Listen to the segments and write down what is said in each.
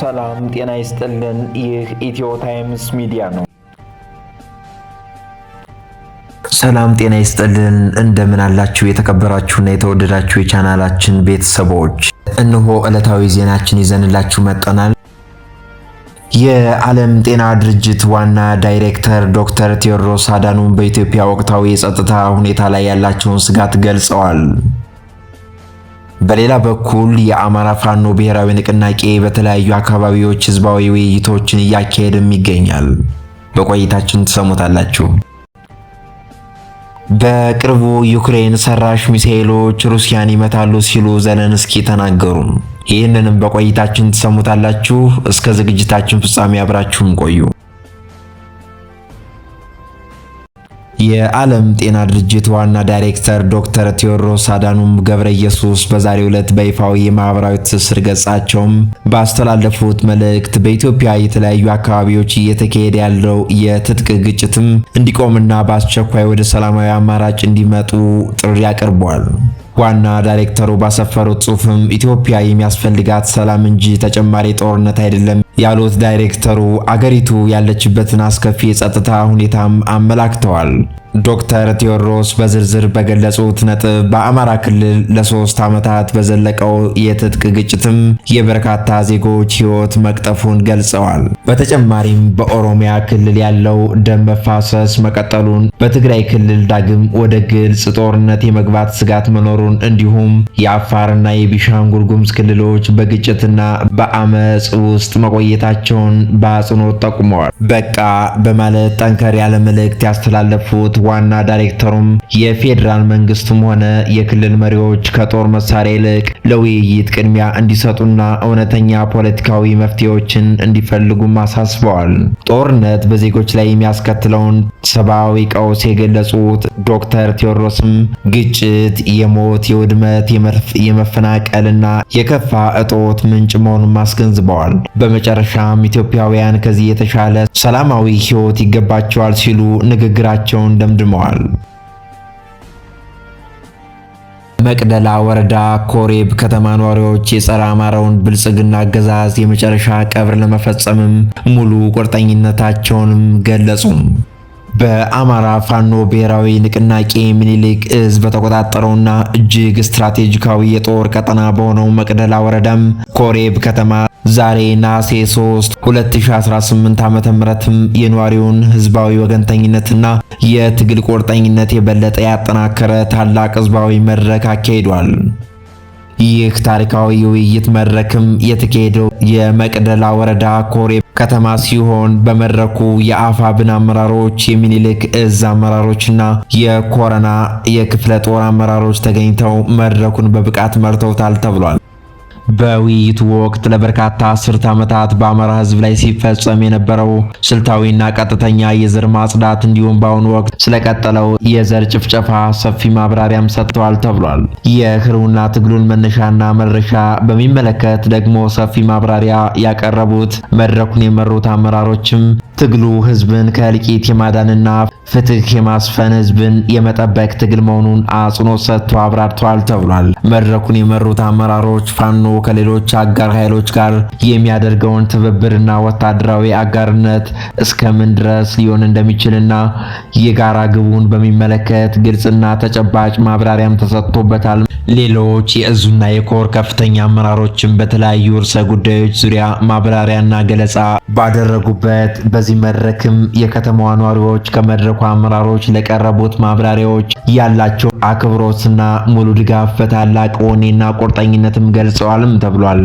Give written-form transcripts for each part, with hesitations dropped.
ሰላም ጤና ይስጥልን። ይህ ኢትዮ ታይምስ ሚዲያ ነው። ሰላም ጤና ይስጥልን። እንደምን አላችሁ የተከበራችሁና የተወደዳችሁ የቻናላችን ቤተሰቦች፣ እነሆ ዕለታዊ ዜናችን ይዘንላችሁ መጥተናል። የዓለም ጤና ድርጅት ዋና ዳይሬክተር ዶክተር ቴዎድሮስ አዳኖም በኢትዮጵያ ወቅታዊ የጸጥታ ሁኔታ ላይ ያላቸውን ስጋት ገልጸዋል። በሌላ በኩል የአማራ ፋኖ ብሔራዊ ንቅናቄ በተለያዩ አካባቢዎች ህዝባዊ ውይይቶችን እያካሄደም ይገኛል። በቆይታችን ትሰሙታላችሁ። በቅርቡ ዩክሬን ሰራሽ ሚሳኤሎች ሩሲያን ይመታሉ ሲሉ ዘለንስኪ ተናገሩ። ይህንንም በቆይታችን ትሰሙታላችሁ። እስከ ዝግጅታችን ፍጻሜ አብራችሁን ቆዩ። የዓለም ጤና ድርጅት ዋና ዳይሬክተር ዶክተር ቴዎድሮስ አዳኖም ገብረኢየሱስ በዛሬው ዕለት በይፋዊ የማህበራዊ ትስስር ገጻቸውም ባስተላለፉት መልእክት በኢትዮጵያ የተለያዩ አካባቢዎች እየተካሄደ ያለው የትጥቅ ግጭትም እንዲቆምና በአስቸኳይ ወደ ሰላማዊ አማራጭ እንዲመጡ ጥሪ አቅርበዋል። ዋና ዳይሬክተሩ ባሰፈሩት ጽሑፍም ኢትዮጵያ የሚያስፈልጋት ሰላም እንጂ ተጨማሪ ጦርነት አይደለም ያሉት ዳይሬክተሩ አገሪቱ ያለችበትን አስከፊ የጸጥታ ሁኔታም አመላክተዋል። ዶክተር ቴዎድሮስ በዝርዝር በገለጹት ነጥብ በአማራ ክልል ለ3 ዓመታት በዘለቀው የትጥቅ ግጭትም የበርካታ ዜጎች ሕይወት መቅጠፉን ገልጸዋል። በተጨማሪም በኦሮሚያ ክልል ያለው ደም መፋሰስ መቀጠሉን፣ በትግራይ ክልል ዳግም ወደ ግልጽ ጦርነት የመግባት ስጋት መኖሩን እንዲሁም የአፋርና የቤኒሻንጉል ጉሙዝ ክልሎች በግጭትና በአመጽ ውስጥ መቆየታቸውን በአጽንኦት ጠቁመዋል። በቃ በማለት ጠንከር ያለ መልእክት ያስተላለፉት ዋና ዳይሬክተሩም የፌዴራል መንግስቱም ሆነ የክልል መሪዎች ከጦር መሳሪያ ይልቅ ለውይይት ቅድሚያ እንዲሰጡና እውነተኛ ፖለቲካዊ መፍትሄዎችን እንዲፈልጉም አሳስበዋል። ጦርነት በዜጎች ላይ የሚያስከትለውን ሰብአዊ ቀውስ የገለጹት ዶክተር ቴዎድሮስም ግጭት የሞት፣ የውድመት፣ የመፈናቀልና የከፋ እጦት ምንጭ መሆኑን አስገንዝበዋል። በመጨረሻም ኢትዮጵያውያን ከዚህ የተሻለ ሰላማዊ ሕይወት ይገባቸዋል ሲሉ ንግግራቸውን ደምድመዋል። መቅደላ ወረዳ ኮሬብ ከተማ ነዋሪዎች የጸረ አማራውን ብልጽግና አገዛዝ የመጨረሻ ቀብር ለመፈጸምም ሙሉ ቁርጠኝነታቸውንም ገለጹ። በአማራ ፋኖ ብሔራዊ ንቅናቄ ምኒልክ እዝ በተቆጣጠረውና እጅግ ስትራቴጂካዊ የጦር ቀጠና በሆነው መቅደላ ወረዳም ኮሬብ ከተማ ዛሬ ነሐሴ 3 2018 ዓ.ም የነዋሪውን ህዝባዊ ወገንተኝነትና የትግል ቁርጠኝነት የበለጠ ያጠናከረ ታላቅ ህዝባዊ መድረክ አካሂዷል። ይህ ታሪካዊ የውይይት መድረክም የተካሄደው የመቅደላ ወረዳ ኮሬብ ከተማ ሲሆን በመድረኩ የአፋብን አመራሮች፣ የሚኒልክ እዝ አመራሮችና የኮረና የክፍለ ጦር አመራሮች ተገኝተው መድረኩን በብቃት መርተውታል ተብሏል። በውይይቱ ወቅት ለበርካታ አስርት ዓመታት በአማራ ህዝብ ላይ ሲፈጸም የነበረው ስልታዊና ቀጥተኛ የዘር ማጽዳት እንዲሁም በአሁኑ ወቅት ስለቀጠለው የዘር ጭፍጨፋ ሰፊ ማብራሪያም ሰጥተዋል ተብሏል። የህልውና ትግሉን መነሻና መድረሻ በሚመለከት ደግሞ ሰፊ ማብራሪያ ያቀረቡት መድረኩን የመሩት አመራሮችም ትግሉ ህዝብን ከእልቂት የማዳንና ፍትህ የማስፈን ህዝብን የመጠበቅ ትግል መሆኑን አጽንኦት ሰጥተው አብራርተዋል ተብሏል። መድረኩን የመሩት አመራሮች ፋኖ ከሌሎች አጋር ኃይሎች ጋር የሚያደርገውን ትብብርና ወታደራዊ አጋርነት እስከምን ድረስ ሊሆን እንደሚችልና የጋራ ግቡን በሚመለከት ግልጽና ተጨባጭ ማብራሪያም ተሰጥቶበታል። ሌሎች የእዙና የኮር ከፍተኛ አመራሮችም በተለያዩ ርዕሰ ጉዳዮች ዙሪያ ማብራሪያና ገለጻ ባደረጉበት በዚህ መድረክም የከተማዋ ነዋሪዎች ከመድረኩ አመራሮች ለቀረቡት ማብራሪያዎች ያላቸው አክብሮትና ሙሉ ድጋፍ በታላቅ ወኔና ቁርጠኝነትም ገልጸዋልም ተብሏል።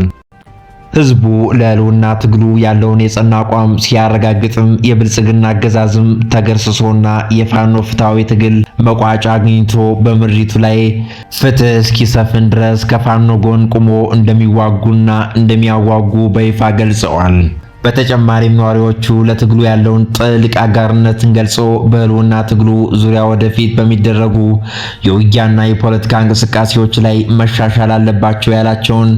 ህዝቡ ለህልውና ትግሉ ያለውን የጸና አቋም ሲያረጋግጥም የብልጽግና አገዛዝም ተገርስሶና የፋኖ ፍትሃዊ ትግል መቋጫ አግኝቶ በምድሪቱ ላይ ፍትህ እስኪሰፍን ድረስ ከፋኖ ጎን ቆሞ እንደሚዋጉና እንደሚያዋጉ በይፋ ገልጸዋል። በተጨማሪም ነዋሪዎቹ ለትግሉ ያለውን ጥልቅ አጋርነትን ገልጾ በህልውና ትግሉ ዙሪያ ወደፊት በሚደረጉ የውጊያና የፖለቲካ እንቅስቃሴዎች ላይ መሻሻል አለባቸው ያላቸውን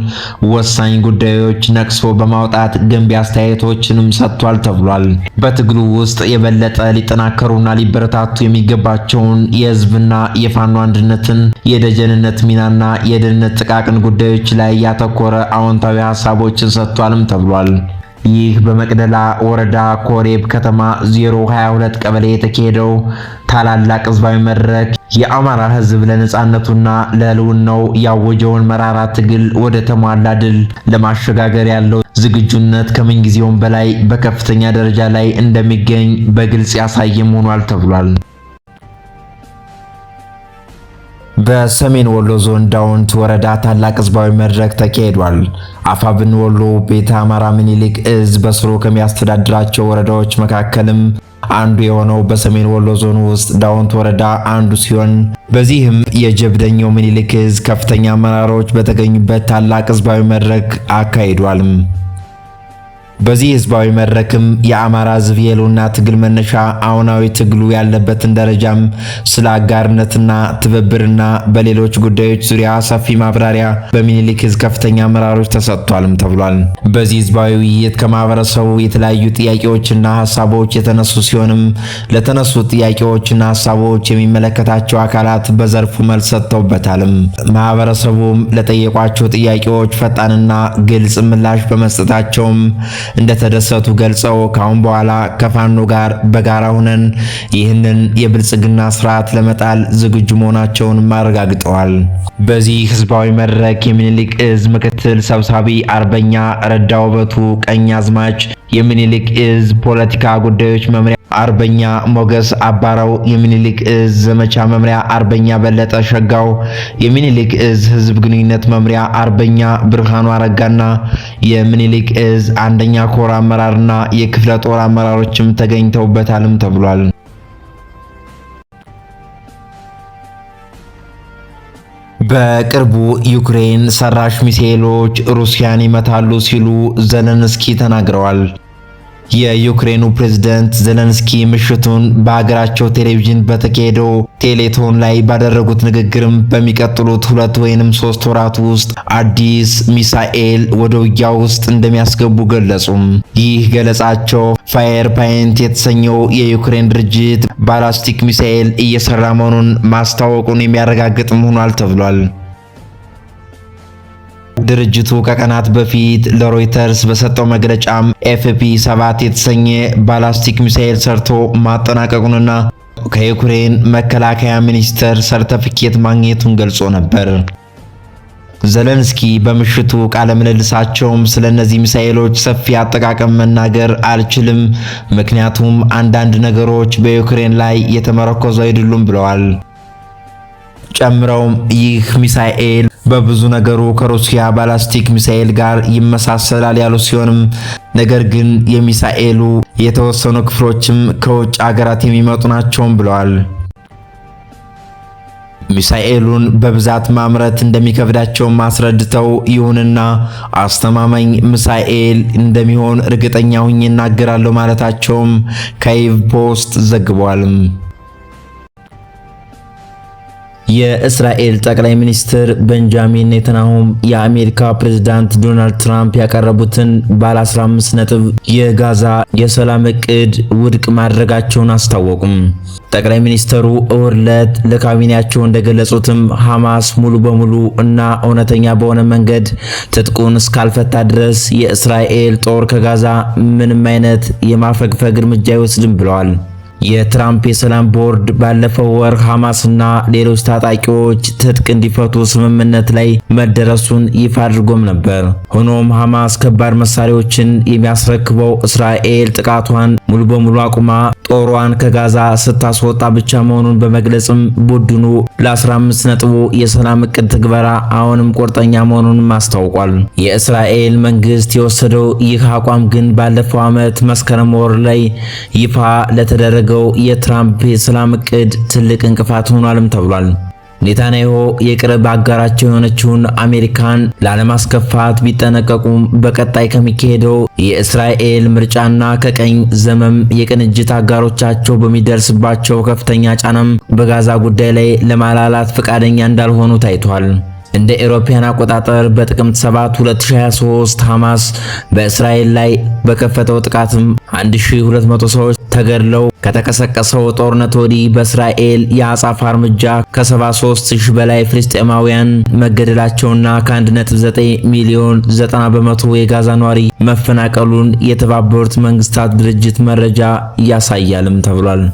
ወሳኝ ጉዳዮች ነቅሶ በማውጣት ገንቢ አስተያየቶችንም ሰጥቷል ተብሏል። በትግሉ ውስጥ የበለጠ ሊጠናከሩና ሊበረታቱ የሚገባቸውን የህዝብና የፋኖ አንድነትን፣ የደጀንነት ሚናና የደህንነት ጥቃቅን ጉዳዮች ላይ ያተኮረ አዎንታዊ ሀሳቦችን ሰጥቷልም ተብሏል። ይህ በመቅደላ ወረዳ ኮሬብ ከተማ 022 ቀበሌ የተካሄደው ታላላቅ ህዝባዊ መድረክ የአማራ ህዝብ ለነጻነቱና ለህልውናው ያወጀውን መራራ ትግል ወደ ተሟላ ድል ለማሸጋገር ያለው ዝግጁነት ከምንጊዜውም በላይ በከፍተኛ ደረጃ ላይ እንደሚገኝ በግልጽ ያሳየም ሆኗል ተብሏል። በሰሜን ወሎ ዞን ዳውንት ወረዳ ታላቅ ህዝባዊ መድረክ ተካሂዷል። አፋብን ወሎ ቤተ አማራ ምኒልክ እዝ በስሩ ከሚያስተዳድራቸው ወረዳዎች መካከልም አንዱ የሆነው በሰሜን ወሎ ዞን ውስጥ ዳውንት ወረዳ አንዱ ሲሆን በዚህም የጀብደኛው ምኒልክ እዝ ከፍተኛ አመራሮች በተገኙበት ታላቅ ህዝባዊ መድረክ አካሂዷል። በዚህ ህዝባዊ መድረክም የአማራ ህዝብ የህልውና ትግል መነሻ አሁናዊ ትግሉ ያለበትን ደረጃም ስለ አጋርነትና ትብብርና በሌሎች ጉዳዮች ዙሪያ ሰፊ ማብራሪያ በሚኒሊክ እዝ ከፍተኛ አመራሮች ተሰጥቷልም ተብሏል። በዚህ ህዝባዊ ውይይት ከማህበረሰቡ የተለያዩ ጥያቄዎችና ሀሳቦች የተነሱ ሲሆንም ለተነሱ ጥያቄዎችና ሀሳቦች የሚመለከታቸው አካላት በዘርፉ መልስ ሰጥተውበታልም። ማህበረሰቡም ለጠየቋቸው ጥያቄዎች ፈጣንና ግልጽ ምላሽ በመስጠታቸውም እንደተደሰቱ ገልጸው ካሁን በኋላ ከፋኖ ጋር በጋራ ሆነን ይህንን የብልጽግና ስርዓት ለመጣል ዝግጁ መሆናቸውን አረጋግጠዋል። በዚህ ህዝባዊ መድረክ የሚኒሊክ እዝ ምክትል ሰብሳቢ አርበኛ ረዳ ውበቱ ቀኛዝማች፣ የሚኒሊክ እዝ ፖለቲካ ጉዳዮች መምሪያ አርበኛ ሞገስ አባራው፣ የሚኒሊክ እዝ ዘመቻ መምሪያ አርበኛ በለጠ ሸጋው፣ የሚኒሊክ እዝ ህዝብ ግንኙነት መምሪያ አርበኛ ብርሃኑ አረጋና የሚኒሊክ እዝ አንደኛ ኮር አመራርና የክፍለ ጦር አመራሮችም ተገኝተውበታልም ተብሏል። በቅርቡ ዩክሬን ሰራሽ ሚሳኤሎች ሩሲያን ይመታሉ ሲሉ ዘለንስኪ ተናግረዋል። የዩክሬኑ ፕሬዝዳንት ዘለንስኪ ምሽቱን በሀገራቸው ቴሌቪዥን በተካሄደው ቴሌቶን ላይ ባደረጉት ንግግርም በሚቀጥሉት 2 ወይንም 3 ወራት ውስጥ አዲስ ሚሳኤል ወደ ውጊያ ውስጥ እንደሚያስገቡ ገለጹም። ይህ ገለጻቸው ፋየር ፓይንት የተሰኘው የዩክሬን ድርጅት ባላስቲክ ሚሳኤል እየሰራ መሆኑን ማስታወቁን የሚያረጋግጥም ሆኗል ተብሏል። ድርጅቱ ከቀናት በፊት ለሮይተርስ በሰጠው መግለጫም ኤፍፒ7 የተሰኘ ባላስቲክ ሚሳኤል ሰርቶ ማጠናቀቁንና ከዩክሬን መከላከያ ሚኒስቴር ሰርተፊኬት ማግኘቱን ገልጾ ነበር። ዘለንስኪ በምሽቱ ቃለ ምልልሳቸውም ስለነዚህ ሚሳኤሎች ሰፊ አጠቃቀም መናገር አልችልም፣ ምክንያቱም አንዳንድ ነገሮች በዩክሬን ላይ የተመረኮዙ አይደሉም ብለዋል። ጨምረውም ይህ ሚሳኤል በብዙ ነገሩ ከሩሲያ ባላስቲክ ሚሳኤል ጋር ይመሳሰላል ያሉ ሲሆንም ነገር ግን የሚሳኤሉ የተወሰኑ ክፍሎችም ከውጭ ሀገራት የሚመጡ ናቸውም ብለዋል። ሚሳኤሉን በብዛት ማምረት እንደሚከብዳቸው አስረድተው ይሁንና አስተማማኝ ሚሳኤል እንደሚሆን እርግጠኛ ሆኜ እናገራለሁ ማለታቸውም ካይቭ ፖስት ዘግቧል። የእስራኤል ጠቅላይ ሚኒስትር ቤንጃሚን ኔታንያሁ የአሜሪካ ፕሬዝዳንት ዶናልድ ትራምፕ ያቀረቡትን ባለ 15 ነጥብ የጋዛ የሰላም እቅድ ውድቅ ማድረጋቸውን አስታወቁም። ጠቅላይ ሚኒስትሩ እሁድ ዕለት ለካቢኔያቸው እንደገለጹትም ሐማስ ሙሉ በሙሉ እና እውነተኛ በሆነ መንገድ ትጥቁን እስካልፈታ ድረስ የእስራኤል ጦር ከጋዛ ምንም አይነት የማፈግፈግ እርምጃ አይወስድም ብለዋል። የትራምፕ የሰላም ቦርድ ባለፈው ወር ሐማስና ሌሎች ታጣቂዎች ትጥቅ እንዲፈቱ ስምምነት ላይ መደረሱን ይፋ አድርጎም ነበር። ሆኖም ሐማስ ከባድ መሳሪያዎችን የሚያስረክበው እስራኤል ጥቃቷን ሙሉ በሙሉ አቁማ ጦሯን ከጋዛ ስታስወጣ ብቻ መሆኑን በመግለጽም ቡድኑ ለ15 ነጥቡ የሰላም እቅድ ትግበራ አሁንም ቁርጠኛ መሆኑን አስታውቋል። የእስራኤል መንግስት የወሰደው ይህ አቋም ግን ባለፈው ዓመት መስከረም ወር ላይ ይፋ ለተደረገው የትራምፕ የሰላም እቅድ ትልቅ እንቅፋት ሆኗልም ተብሏል። ኔታንያሁ የቅርብ አጋራቸው የሆነችውን አሜሪካን ላለማስከፋት ቢጠነቀቁም በቀጣይ ከሚካሄደው የእስራኤል ምርጫና ከቀኝ ዘመም የቅንጅት አጋሮቻቸው በሚደርስባቸው ከፍተኛ ጫናም በጋዛ ጉዳይ ላይ ለማላላት ፈቃደኛ እንዳልሆኑ ታይቷል። እንደ አውሮፓውያን አቆጣጠር በጥቅምት 7 2023 ሐማስ በእስራኤል ላይ በከፈተው ጥቃትም 1200 ሰዎች ተገድለው ከተቀሰቀሰው ጦርነት ወዲህ በእስራኤል የአጸፋ እርምጃ ከ73000 በላይ ፍልስጤማውያን መገደላቸውና ከ1.9 ሚሊዮን 90 በመቶ የጋዛ ነዋሪ መፈናቀሉን የተባበሩት መንግስታት ድርጅት መረጃ ያሳያልም ተብሏል።